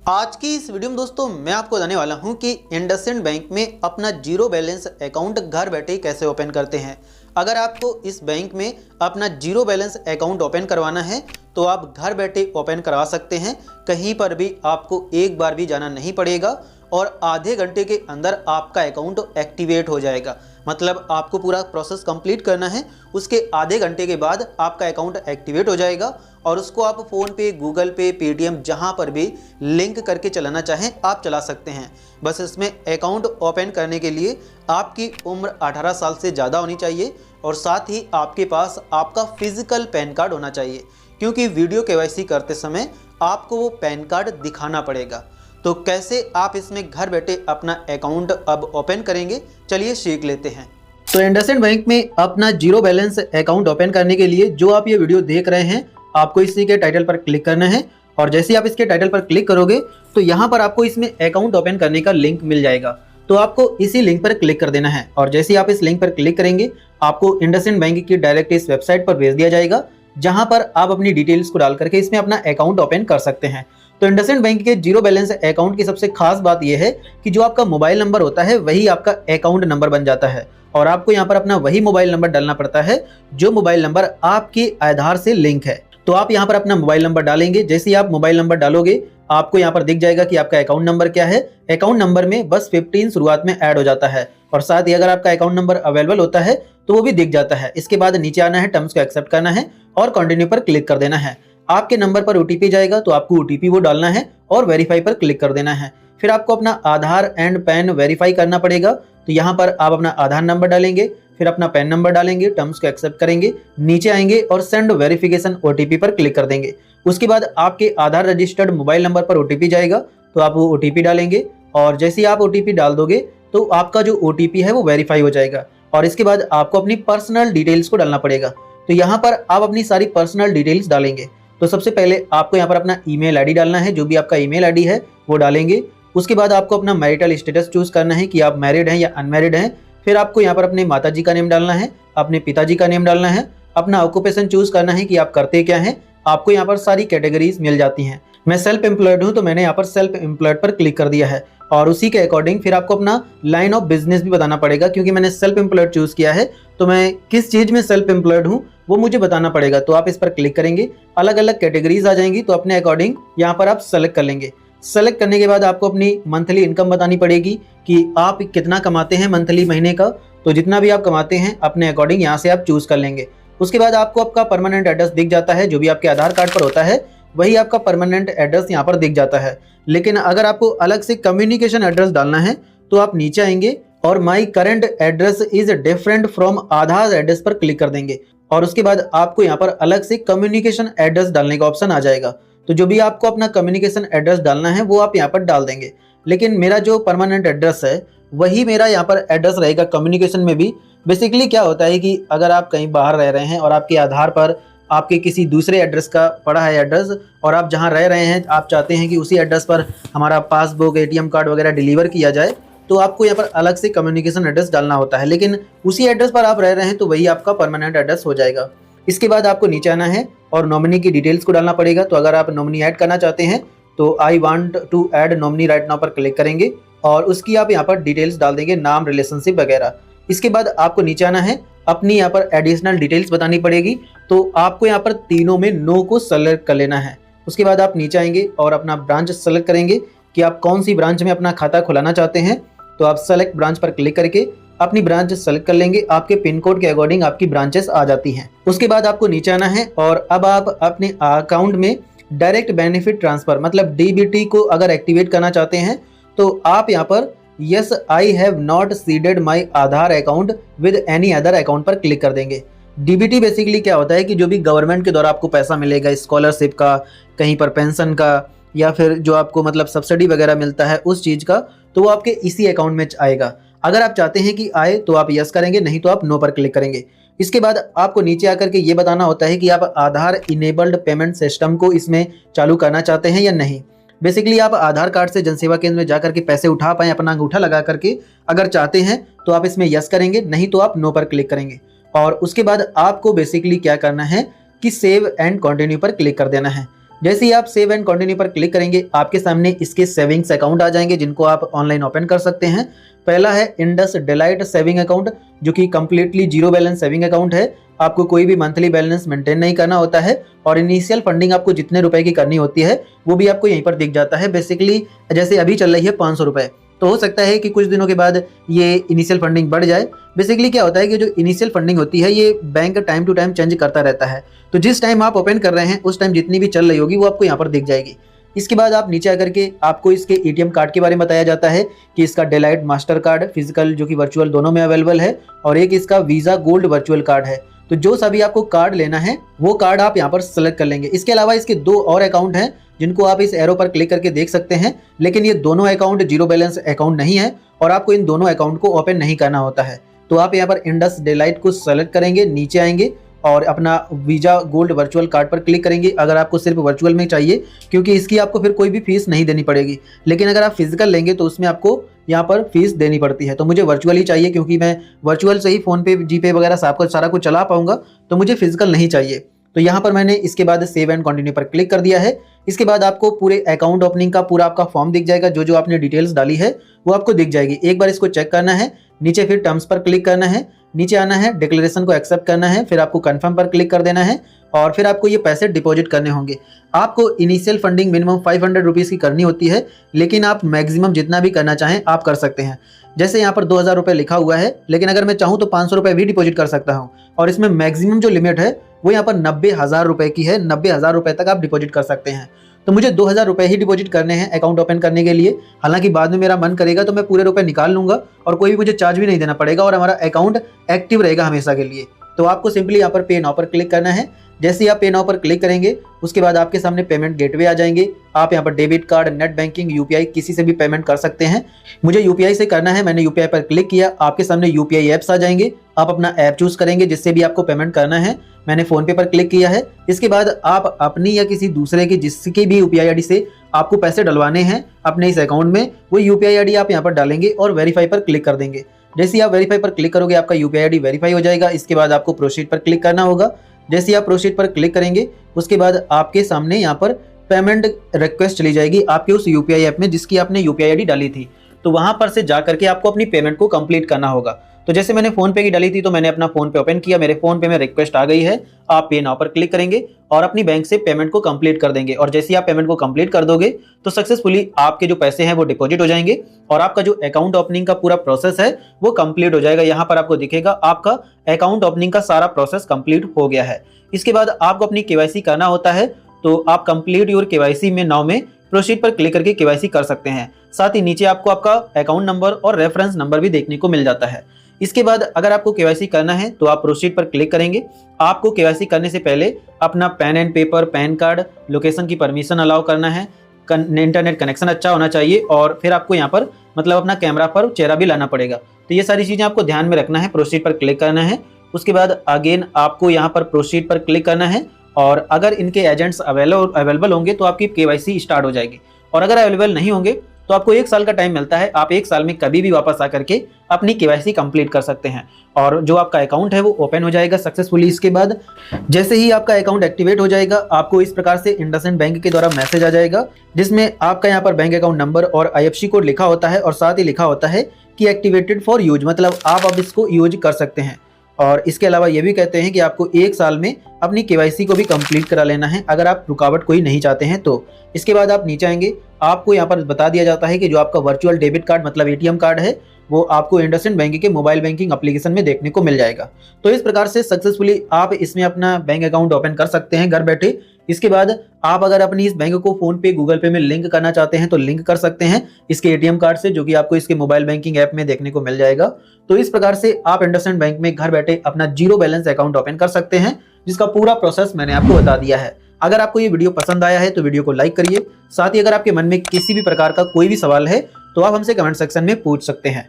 आज की इस वीडियो में दोस्तों मैं आपको बताने वाला हूं कि इंडसइंड बैंक में अपना जीरो बैलेंस अकाउंट घर बैठे कैसे ओपन करते हैं। अगर आपको इस बैंक में अपना जीरो बैलेंस अकाउंट ओपन करवाना है तो आप घर बैठे ओपन करवा सकते हैं। कहीं पर भी आपको एक बार भी जाना नहीं पड़ेगा और आधे घंटे के अंदर आपका अकाउंट एक्टिवेट हो जाएगा। मतलब आपको पूरा प्रोसेस कंप्लीट करना है, उसके आधे घंटे के बाद आपका अकाउंट एक्टिवेट हो जाएगा और उसको आप फ़ोन पे, गूगल पे, पेटीएम जहां पर भी लिंक करके चलाना चाहें आप चला सकते हैं। बस इसमें अकाउंट ओपन करने के लिए आपकी उम्र 18 साल से ज़्यादा होनी चाहिए और साथ ही आपके पास आपका फिजिकल पैन कार्ड होना चाहिए, क्योंकि वीडियो केवाईसी करते समय आपको वो पैन कार्ड दिखाना पड़ेगा। तो कैसे आप इसमें घर बैठे अपना अकाउंट अब ओपन करेंगे, चलिए सीख लेते हैं। तो इंडसइंड बैंक में अपना जीरो बैलेंस अकाउंट ओपन करने के लिए जो आप ये वीडियो देख रहे हैं, आपको इसी के टाइटल पर क्लिक करना है और जैसे ही आप इसके टाइटल पर क्लिक करोगे तो यहाँ पर आपको इसमें अकाउंट ओपन करने का लिंक मिल जाएगा। तो आपको इसी लिंक पर क्लिक कर देना है और जैसे ही आप इस लिंक पर क्लिक करेंगे आपको इंडसइंड बैंक की डायरेक्ट इस वेबसाइट पर भेज दिया जाएगा, जहां पर आप अपनी डिटेल्स को डाल करके इसमें अपना अकाउंट ओपन कर सकते हैं। तो इंडसइंड बैंक के जीरो बैलेंस अकाउंट की सबसे खास बात यह है कि जो आपका मोबाइल नंबर होता है वही आपका अकाउंट नंबर बन जाता है और आपको यहाँ पर अपना वही मोबाइल नंबर डालना पड़ता है जो मोबाइल नंबर आपके आधार से लिंक है। तो आप यहाँ पर अपना मोबाइल नंबर डालेंगे। जैसे ही आप मोबाइल नंबर डालोगे आपको यहाँ पर दिख जाएगा कि आपका अकाउंट नंबर क्या है। अकाउंट नंबर में बस 15 शुरुआत में ऐड हो जाता है और साथ ही अगर आपका अकाउंट नंबर अवेलेबल होता है तो वो भी दिख जाता है। इसके बाद नीचे आना है, टर्म्स को एक्सेप्ट करना है और कंटिन्यू पर क्लिक कर देना है। आपके नंबर पर ओटीपी जाएगा तो आपको ओटीपी वो डालना है और वेरीफाई पर क्लिक कर देना है। फिर आपको अपना आधार एंड पैन वेरीफाई करना पड़ेगा। तो यहाँ पर आप अपना आधार नंबर डालेंगे, फिर अपना पैन नंबर डालेंगे, टर्म्स को एक्सेप्ट करेंगे, नीचे आएंगे और सेंड वेरिफिकेशन ओटीपी पर क्लिक कर देंगे। उसके बाद आपके आधार रजिस्टर्ड मोबाइल नंबर पर ओटीपी जाएगा तो आप वो ओटीपी डालेंगे और जैसे ही आप ओटीपी डाल दोगे तो आपका जो ओटीपी है वो वेरीफाई हो जाएगा और इसके बाद आपको अपनी पर्सनल डिटेल्स को डालना पड़ेगा। तो यहाँ पर आप अपनी सारी पर्सनल डिटेल्स डालेंगे। तो सबसे पहले आपको यहाँ पर अपना ईमेल आईडी डालना है, जो भी आपका ईमेल आईडी है वो डालेंगे। उसके बाद आपको अपना मैरिटल स्टेटस चूज करना है कि आप मैरिड हैं या अनमैरिड हैं। फिर आपको यहाँ पर अपने माताजी का नेम डालना है, अपने पिताजी का नेम डालना है, अपना ऑक्यूपेशन चूज करना है कि आप करते क्या हैं। आपको यहाँ पर सारी कैटेगरीज मिल जाती हैं। मैं सेल्फ एम्प्लॉयड हूँ तो मैंने यहाँ पर सेल्फ एम्प्लॉयड पर क्लिक कर दिया है और उसी के अकॉर्डिंग फिर आपको अपना लाइन ऑफ बिजनेस भी बताना पड़ेगा, क्योंकि मैंने सेल्फ एम्प्लॉयड चूज किया है तो मैं किस चीज में सेल्फ एम्प्लॉयड हूँ वो मुझे बताना पड़ेगा। तो आप इस पर क्लिक करेंगे, अलग अलग कैटेगरीज आ जाएंगी तो अपने अकॉर्डिंग यहाँ पर आप सेलेक्ट कर लेंगे। सेलेक्ट करने के बाद आपको अपनी मंथली इनकम बतानी पड़ेगी कि आप कितना कमाते हैं मंथली, महीने का। तो जितना भी आप कमाते हैं अपने अकॉर्डिंग यहाँ से आप चूज कर लेंगे। उसके बाद आपको आपका परमानेंट एड्रेस दिख जाता है, जो भी आपके आधार कार्ड पर होता है वही आपका परमानेंट एड्रेस यहाँ पर दिख जाता है। लेकिन अगर आपको अलग से कम्युनिकेशन एड्रेस डालना है तो आप नीचे आएंगे और my current address is different from Aadhaar address पर क्लिक कर देंगे और उसके बाद आपको यहाँ पर अलग से कम्युनिकेशन एड्रेस डालने का ऑप्शन आ जाएगा। तो जो भी आपको अपना कम्युनिकेशन एड्रेस डालना है वो आप यहाँ पर डाल देंगे। लेकिन मेरा जो परमानेंट एड्रेस है वही मेरा यहाँ पर एड्रेस रहेगा कम्युनिकेशन में भी। बेसिकली क्या होता है कि अगर आप कहीं बाहर रह रहे हैं और आपके आधार पर आपके किसी दूसरे एड्रेस का पड़ा है एड्रेस और आप जहाँ रह रहे हैं आप चाहते हैं कि उसी एड्रेस पर हमारा पासबुक, एटीएम कार्ड वगैरह डिलीवर किया जाए, तो आपको यहाँ पर अलग से कम्युनिकेशन एड्रेस डालना होता है। लेकिन उसी एड्रेस पर आप रह रहे हैं तो वही आपका परमानेंट एड्रेस हो जाएगा। इसके बाद आपको नीचे आना है और नॉमिनी की डिटेल्स को डालना पड़ेगा। तो अगर आप नॉमिनी ऐड करना चाहते हैं तो I want to add nominee right now पर क्लिक करेंगे और उसकी आप यहाँ पर डिटेल्स डाल देंगे, नाम, रिलेशनशिप वगैरह। इसके बाद आपको नीचे आना है, अपनी यहाँ पर एडिशनल डिटेल्स बतानी पड़ेगी। तो आपको यहाँ पर तीनों में नो को सेलेक्ट कर लेना है। उसके बाद आप नीचे आएंगे और अपना ब्रांच सेलेक्ट करेंगे कि आप कौन सी ब्रांच में अपना खाता खुलाना चाहते हैं। तो आप सेलेक्ट ब्रांच पर क्लिक करके अपनी ब्रांच सेलेक्ट कर लेंगे। आपके पिन कोड के अकॉर्डिंग आपकी ब्रांचेस आ जाती हैं। उसके बाद आपको नीचे आना है और अब आप अपने अकाउंट में डायरेक्ट बेनिफिट ट्रांसफर मतलब डीबीटी को अगर एक्टिवेट करना चाहते हैं तो आप यहाँ पर yes I have not seeded my Aadhaar account with any other account पर क्लिक कर देंगे। डीबीटी बेसिकली क्या होता है कि जो भी गवर्नमेंट के द्वारा आपको पैसा मिलेगा, स्कॉलरशिप का, कहीं पर पेंशन का, या फिर जो आपको मतलब सब्सिडी वगैरह मिलता है उस चीज़ का, तो वो आपके इसी अकाउंट में आएगा। अगर आप चाहते हैं कि आए तो आप यस करेंगे, नहीं तो आप नो पर क्लिक करेंगे। इसके बाद आपको नीचे आकर के ये बताना होता है कि आप आधार इनेबल्ड पेमेंट सिस्टम को इसमें चालू करना चाहते हैं या नहीं। बेसिकली आप आधार कार्ड से जनसेवा केंद्र में जाकर के पैसे उठा पाएं अपना अंगूठा लगा करके, अगर चाहते हैं तो आप इसमें यस करेंगे, नहीं तो आप नो पर क्लिक करेंगे। और उसके बाद आपको बेसिकली क्या करना है कि सेव एंड कंटिन्यू पर क्लिक कर देना है। जैसे ही आप सेव एंड कंटिन्यू पर क्लिक करेंगे आपके सामने इसके सेविंग्स अकाउंट आ जाएंगे जिनको आप ऑनलाइन ओपन कर सकते हैं। पहला है इंडस डिलाइट सेविंग अकाउंट, जो कि completely zero balance saving account है। आपको कोई भी मंथली बैलेंस मेंटेन नहीं करना होता है और इनिशियल फंडिंग आपको जितने रुपए की करनी होती है वो भी आपको यहीं पर दिख जाता है। बेसिकली जैसे अभी चल रही है 500 रुपए, तो हो सकता है कि कुछ दिनों के बाद ये इनिशियल फंडिंग बढ़ जाए। बेसिकली क्या होता है कि जो इनिशियल फंडिंग होती है ये bank time to time change करता रहता है, तो जिस टाइम आप ओपन कर रहे हैं उस टाइम जितनी भी चल रही होगी वो आपको यहाँ पर दिख जाएगी। इसके बाद आप नीचे आकर के आपको इसके एटीएम कार्ड के बारे में बताया जाता है कि इसका डिलाइट मास्टर कार्ड फिजिकल जो कि वर्चुअल दोनों में अवेलेबल है और एक इसका वीजा गोल्ड वर्चुअल कार्ड है। तो जो सभी आपको कार्ड लेना है वो कार्ड आप यहाँ पर सेलेक्ट कर लेंगे। इसके अलावा इसके 2 और अकाउंट हैं जिनको आप इस एरो पर क्लिक करके देख सकते हैं, लेकिन ये दोनों अकाउंट जीरो बैलेंस अकाउंट नहीं है और आपको इन दोनों अकाउंट को ओपन नहीं करना होता है। तो आप यहाँ पर इंडस डिलाइट को सेलेक्ट करेंगे, नीचे आएंगे और अपना वीजा गोल्ड वर्चुअल कार्ड पर क्लिक करेंगे अगर आपको सिर्फ वर्चुअल में चाहिए, क्योंकि इसकी आपको फिर कोई भी फीस नहीं देनी पड़ेगी। लेकिन अगर आप फिजिकल लेंगे तो उसमें आपको यहाँ पर फीस देनी पड़ती है। तो मुझे वर्चुअल ही चाहिए क्योंकि मैं वर्चुअल से ही फोन पे जीपे वगैरह सारा कुछ चला पाऊंगा, तो मुझे फिजिकल नहीं चाहिए। तो यहाँ पर मैंने इसके बाद सेव एंड कंटिन्यू पर क्लिक कर दिया है। इसके बाद आपको पूरे अकाउंट ओपनिंग का पूरा आपका फॉर्म दिख जाएगा, जो आपने डिटेल्स डाली है वो आपको दिख जाएगी। एक बार इसको चेक करना है, नीचे फिर टर्म्स पर क्लिक करना है, नीचे आना है, डिक्लेरेशन को एक्सेप्ट करना है, फिर आपको कंफर्म पर क्लिक कर देना है और फिर आपको ये पैसे डिपॉजिट करने होंगे। आपको इनिशियल फंडिंग मिनिमम 500 रुपीज़ की करनी होती है, लेकिन आप मैक्सिमम जितना भी करना चाहें आप कर सकते हैं। जैसे यहाँ पर 2000 रुपये लिखा हुआ है, लेकिन अगर मैं चाहूँ तो 500 रुपये भी डिपॉजिट कर सकता हूँ और इसमें मैक्सिमम जो लिमिट है वो यहाँ पर 90,000 रुपये की है। 90,000 रुपये तक आप डिपॉजिट कर सकते हैं। तो मुझे 2000 रुपये ही डिपॉजिट करने हैं अकाउंट ओपन करने के लिए। हालांकि बाद में मेरा मन करेगा तो मैं पूरे रुपए निकाल लूंगा और कोई भी मुझे चार्ज भी नहीं देना पड़ेगा और हमारा अकाउंट एक्टिव रहेगा हमेशा के लिए। तो आपको सिंपली यहाँ पर पे नाउ पर क्लिक करना है। जैसे ही आप पे नाउ पर क्लिक करेंगे उसके बाद आपके सामने पेमेंट गेटवे आ जाएंगे। आप यहाँ पर debit card, net banking, UPI किसी से भी पेमेंट कर सकते हैं। मुझे यूपीआई से करना है, मैंने यूपीआई पर क्लिक किया। आपके सामने यूपीआई ऐप्स आ जाएंगे, आप अपना ऐप चूज करेंगे जिससे भी आपको पेमेंट करना है। मैंने फोन पे पर क्लिक किया है। इसके बाद आप अपनी या किसी दूसरे की जिसकी भी यूपीआई आईडी से आपको पैसे डलवाने हैं अपने इस अकाउंट में, वो यूपीआई आईडी आप यहाँ पर डालेंगे और वेरीफाई पर क्लिक कर देंगे। जैसे ही आप वेरीफाई पर क्लिक करोगे आपका यूपीआई आईडी वेरीफाई हो जाएगा। इसके बाद आपको प्रोसीड पर क्लिक करना होगा। जैसे ही आप प्रोसीड पर क्लिक करेंगे उसके बाद आपके सामने यहाँ पर पेमेंट रिक्वेस्ट चली जाएगी आपके उस यूपीआई ऐप में जिसकी आपने यूपीआई आईडी डाली थी। तो वहां पर से जा करके आपको अपनी पेमेंट को कंप्लीट करना होगा। तो जैसे मैंने फोन पे की डाली थी तो मैंने अपना फोन पे ओपन किया, मेरे फोन पे में रिक्वेस्ट आ गई है। आप पे नाउ पर क्लिक करेंगे और अपनी बैंक से पेमेंट को कंप्लीट कर देंगे और जैसे ही आप पेमेंट को कंप्लीट कर दोगे तो सक्सेसफुली आपके जो पैसे हैं वो डिपॉजिट हो जाएंगे और आपका जो अकाउंट ओपनिंग का पूरा प्रोसेस है वो कंप्लीट हो जाएगा। यहाँ पर आपको दिखेगा आपका अकाउंट ओपनिंग का सारा प्रोसेस कंप्लीट हो गया है। इसके बाद आपको अपनी केवाईसी करना होता है, तो आप कंप्लीट योर केवाईसी में नाउ में प्रोसीड पर क्लिक करके केवाईसी कर सकते हैं। साथ ही नीचे आपको आपका अकाउंट नंबर और रेफरेंस नंबर भी देखने को मिल जाता है। इसके बाद अगर आपको केवाईसी करना है तो आप प्रोसीड पर क्लिक करेंगे। आपको केवाईसी करने से पहले अपना pen and paper, PAN card, location की परमिशन अलाउ करना है, इंटरनेट कनेक्शन अच्छा होना चाहिए और फिर आपको यहाँ पर मतलब अपना कैमरा पर चेहरा भी लाना पड़ेगा। तो ये सारी चीज़ें आपको ध्यान में रखना है। प्रोसीड पर क्लिक करना है। उसके बाद अगेन आपको यहाँ पर प्रोसीड पर क्लिक करना है और अगर इनके एजेंट्स अवेलेबल होंगे तो आपकी केवाईसी स्टार्ट हो जाएगी और अगर अवेलेबल नहीं होंगे तो आपको 1 साल का टाइम मिलता है। आप 1 साल में कभी भी वापस आकर के अपनी केवाईसी कंप्लीट कर सकते हैं और जो आपका अकाउंट है वो ओपन हो जाएगा सक्सेसफुली। इसके बाद जैसे ही आपका अकाउंट एक्टिवेट हो जाएगा आपको इस प्रकार से इंडसइंड बैंक के द्वारा मैसेज आ जाएगा जिसमें आपका यहाँ पर बैंक अकाउंट नंबर और IFSC कोड लिखा होता है और साथ ही लिखा होता है कि एक्टिवेटेड फॉर यूज, मतलब आप अब इसको यूज कर सकते हैं। और इसके अलावा ये भी कहते हैं कि आपको 1 साल में अपनी केवाईसी को भी कंप्लीट करा लेना है अगर आप रुकावट कोई नहीं चाहते हैं तो। इसके बाद आप नीचे आएंगे, आपको यहाँ पर बता दिया जाता है कि जो आपका वर्चुअल डेबिट कार्ड मतलब एटीएम कार्ड है वो आपको इंडसइंड बैंक के मोबाइल बैंकिंग एप्लीकेशन में देखने को मिल जाएगा। तो इस प्रकार से सक्सेसफुली आप इसमें अपना बैंक अकाउंट ओपन कर सकते हैं घर बैठे। इसके बाद आप अगर अपनी इस बैंक को फोन पे, गूगल पे में लिंक करना चाहते हैं तो लिंक कर सकते हैं इसके एटीएम कार्ड से, जो कि आपको इसके मोबाइल बैंकिंग ऐप में देखने को मिल जाएगा। तो इस प्रकार से आप इंडसइंड बैंक में घर बैठे अपना जीरो बैलेंस अकाउंट ओपन कर सकते हैं, जिसका पूरा प्रोसेस मैंने आपको बता दिया है। अगर आपको ये वीडियो पसंद आया है तो वीडियो को लाइक करिए। साथ ही अगर आपके मन में किसी भी प्रकार का कोई भी सवाल है तो आप हमसे कमेंट सेक्शन में पूछ सकते हैं।